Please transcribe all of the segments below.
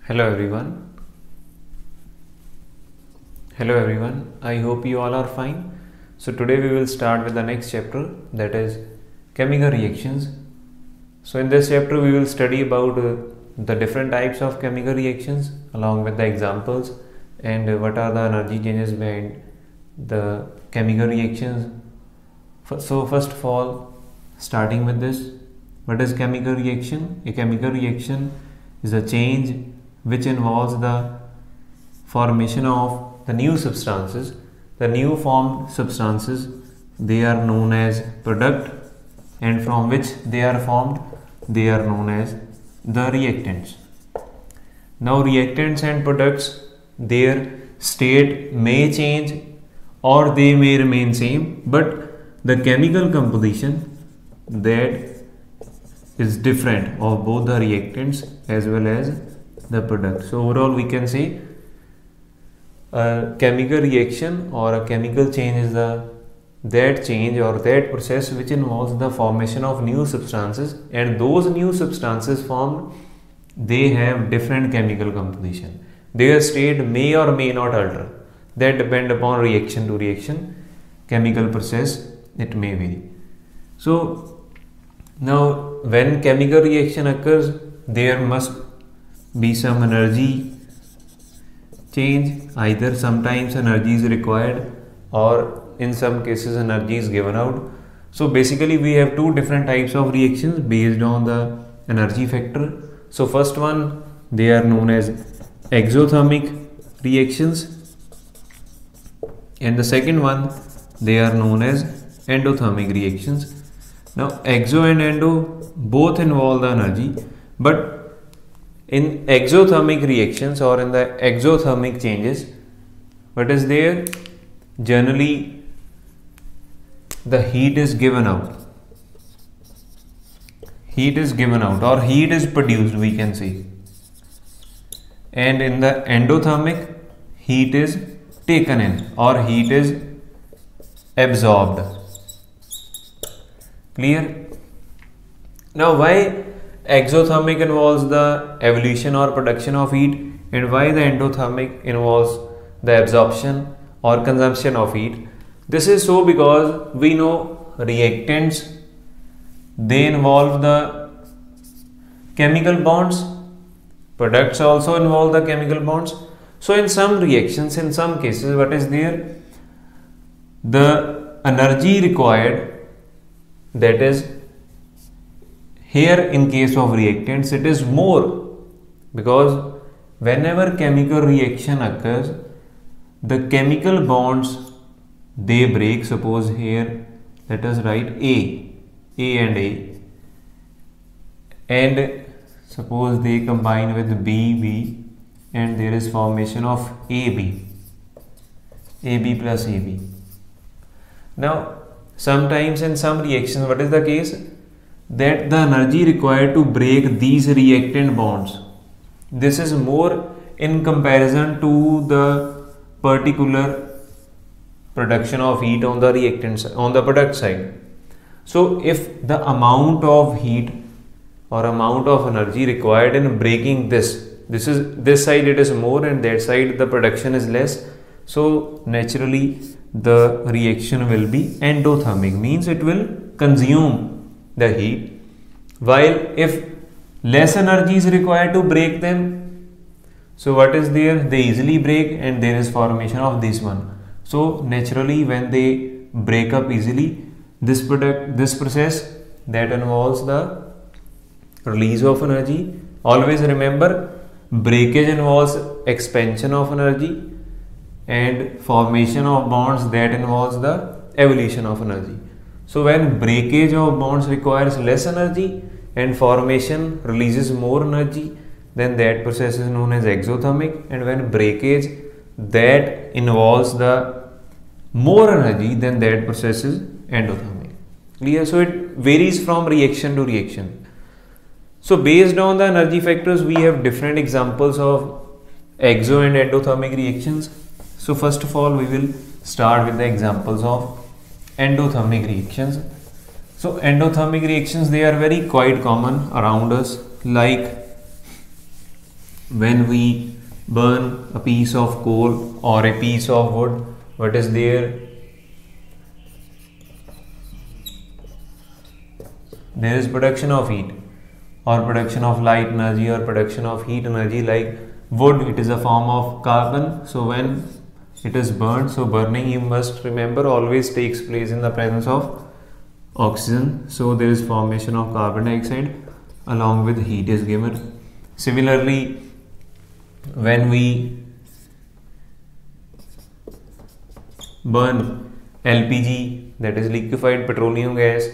Hello everyone. I hope you all are fine. So today we will start with the next chapter, that is chemical reactions. So in this chapter we will study about the different types of chemical reactions along with the examples and what are the energy changes behind the chemical reactions. So first of all, starting with this, what is chemical reaction? A chemical reaction is a change which involves the formation of the new substances. The new formed substances, they are known as product, and from which they are formed, they are known as the reactants. Now reactants and products, their state may change or they may remain same, but the chemical composition that is different of both the reactants as well as the product. So overall we can say a chemical reaction or a chemical change is that change or that process which involves the formation of new substances, and those new substances formed, they have different chemical composition. Their state may or may not alter. That depend upon reaction to reaction, chemical process, it may vary. So now when chemical reaction occurs, there must be some energy change. Either sometimes energy is required or in some cases energy is given out. So basically we have two different types of reactions based on the energy factor. So first one, they are known as exothermic reactions, and the second one, they are known as endothermic reactions. Now exo and endo both involve the energy, but in exothermic reactions or in the exothermic changes, what is there? Generally the heat is given out. Heat is given out or heat is produced, we can say. And in the endothermic, heat is taken in or heat is absorbed. Clear? Now why exothermic involves the evolution or production of heat and why the endothermic involves the absorption or consumption of heat? This is so because we know reactants, they involve the chemical bonds, products also involve the chemical bonds. So in some reactions, in some cases, what is there? The energy required, that is, here in case of reactants, it is more, because whenever chemical reaction occurs, the chemical bonds, they break. Suppose here let us write A and A, and suppose they combine with B, and there is formation of AB plus AB. Now sometimes in some reactions, what is the case? That the energy required to break these reactant bonds, this is more in comparison to the particular production of heat on the reactant on the product side. So if the amount of heat or amount of energy required in breaking this side it is more and that side the production is less, so naturally the reaction will be endothermic, means it will consume the heat, while if less energy is required to break them, so what is there? They easily break and there is formation of this one. So naturally when they break up easily, this process that involves the release of energy. Always remember, breakage involves expansion of energy and formation of bonds that involves the evolution of energy. So when breakage of bonds requires less energy and formation releases more energy, then that process is known as exothermic, and when breakage that involves the more energy, then that process is endothermic. Clear? So it varies from reaction to reaction. So based on the energy factors, we have different examples of exo and endothermic reactions. So first of all, we will start with the examples of endothermic reactions. So endothermic reactions, they are very quite common around us, like when we burn a piece of coal or a piece of wood, what is there? There is production of heat or production of light energy or production of heat energy. Like wood, it is a form of carbon. So when it is burned, so burning, you must remember, always takes place in the presence of oxygen. So there is formation of carbon dioxide along with heat is given. Similarly, when we burn LPG, that is liquefied petroleum gas,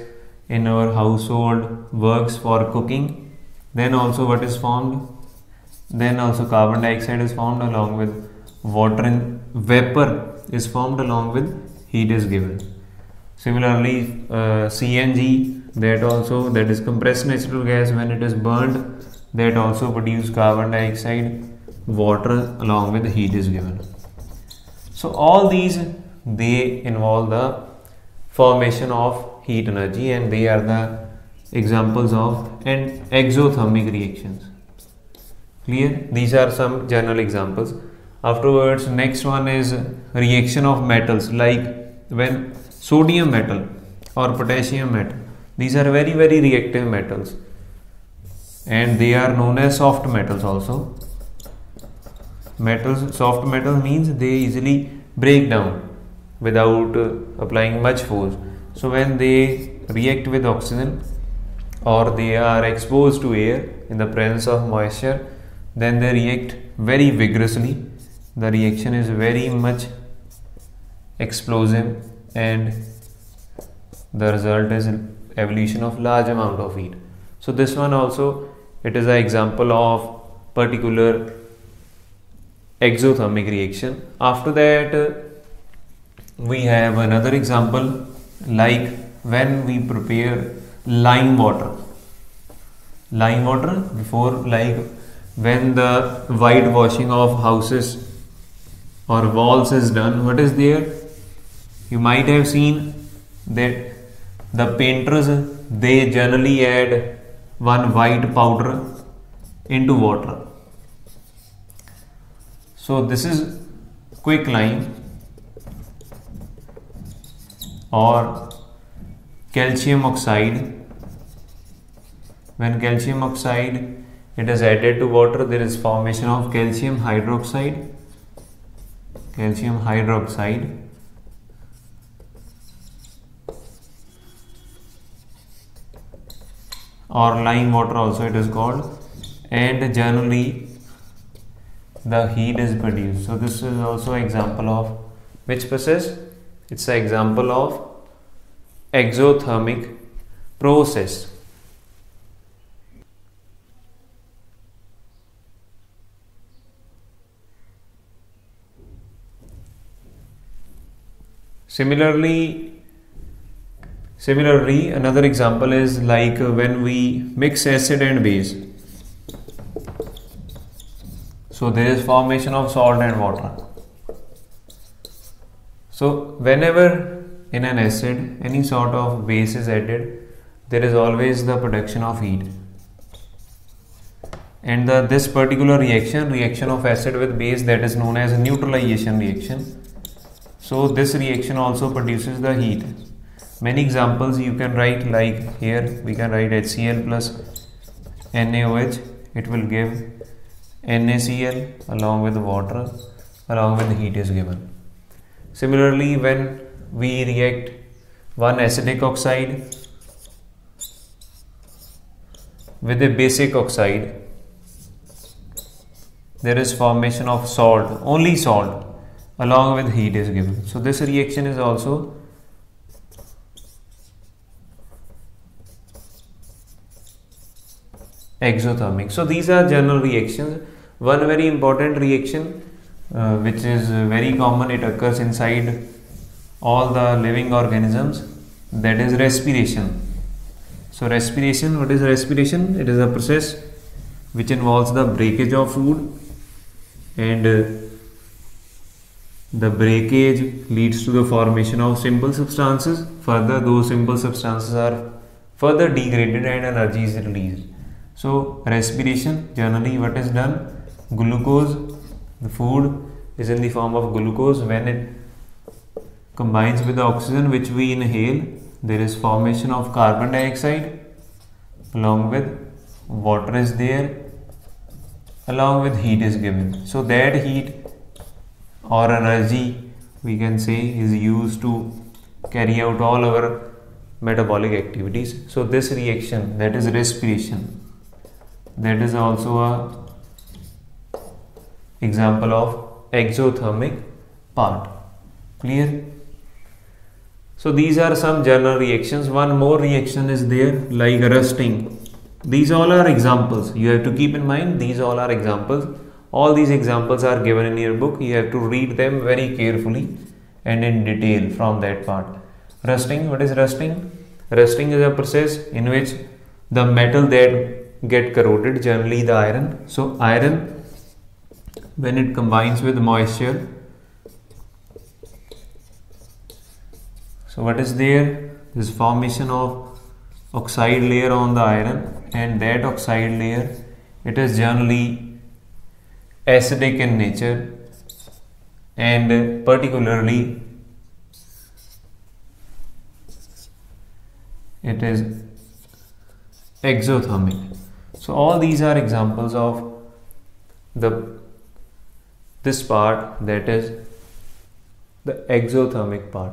in our household works for cooking, then also what is formed? Then also carbon dioxide is formed along with water, and vapor is formed along with heat is given. Similarly, CNG, that is compressed natural gas, when it is burned, that also produce carbon dioxide, water along with heat is given. So all these, they involve the formation of heat energy, and they are the examples of and exothermic reactions. Clear? These are some general examples. Afterwards, next one is reaction of metals, like when sodium metal or potassium metal, these are very reactive metals, and they are known as soft metals also. Metals, soft metal means they easily break down without applying much force. So when they react with oxygen or they are exposed to air in the presence of moisture, then they react very vigorously. The reaction is very much explosive, and the result is evolution of large amount of heat. So this one also, it is an example of particular exothermic reaction. After that, we have another example, like when we prepare lime water. Lime water, before, like when the whitewashing of houses or walls is done, what is there? You might have seen that the painters, they generally add one white powder into water. So this is quicklime or calcium oxide. When calcium oxide it is added to water, there is formation of calcium hydroxide. Calcium hydroxide. Or lime water also it is called, and generally the heat is produced. So this is also example of which process? It's an example of exothermic process. Similarly, another example is like when we mix acid and base. So there is formation of salt and water. So whenever in an acid any sort of base is added, there is always the production of heat. And this particular reaction of acid with base, that is known as a neutralization reaction. So this reaction also produces the heat. Many examples you can write, like here we can write HCl plus NaOH. It will give NaCl along with water, along with the heat is given. Similarly, when we react one acidic oxide with a basic oxide, there is formation of salt, only salt, along with heat is given. So this reaction is also exothermic. So these are general reactions. One very important reaction which is very common, it occurs inside all the living organisms, that is respiration. So respiration, what is respiration? It is a process which involves the breakage of food, and the breakage leads to the formation of simple substances. Further, those simple substances are further degraded and energy is released. So respiration, generally what is done? glucose, the food is in the form of glucose. When it combines with the oxygen which we inhale, there is formation of carbon dioxide, along with water is there, along with heat is given. So that heat or energy, we can say, is used to carry out all our metabolic activities. So this reaction, that is respiration, that is also a example of exothermic part. Clear? So these are some general reactions. One more reaction is there, like rusting. These all are examples. You have to keep in mind, these all are examples. All these examples are given in your book. You have to read them very carefully and in detail from that part. Rusting, what is rusting? Rusting is a process in which the metal that get corroded, generally the iron. So iron, when it combines with moisture, so what is there? This formation of oxide layer on the iron, and that oxide layer, it is generally acidic in nature, and particularly it is exothermic. So all these are examples of this part, that is the exothermic part.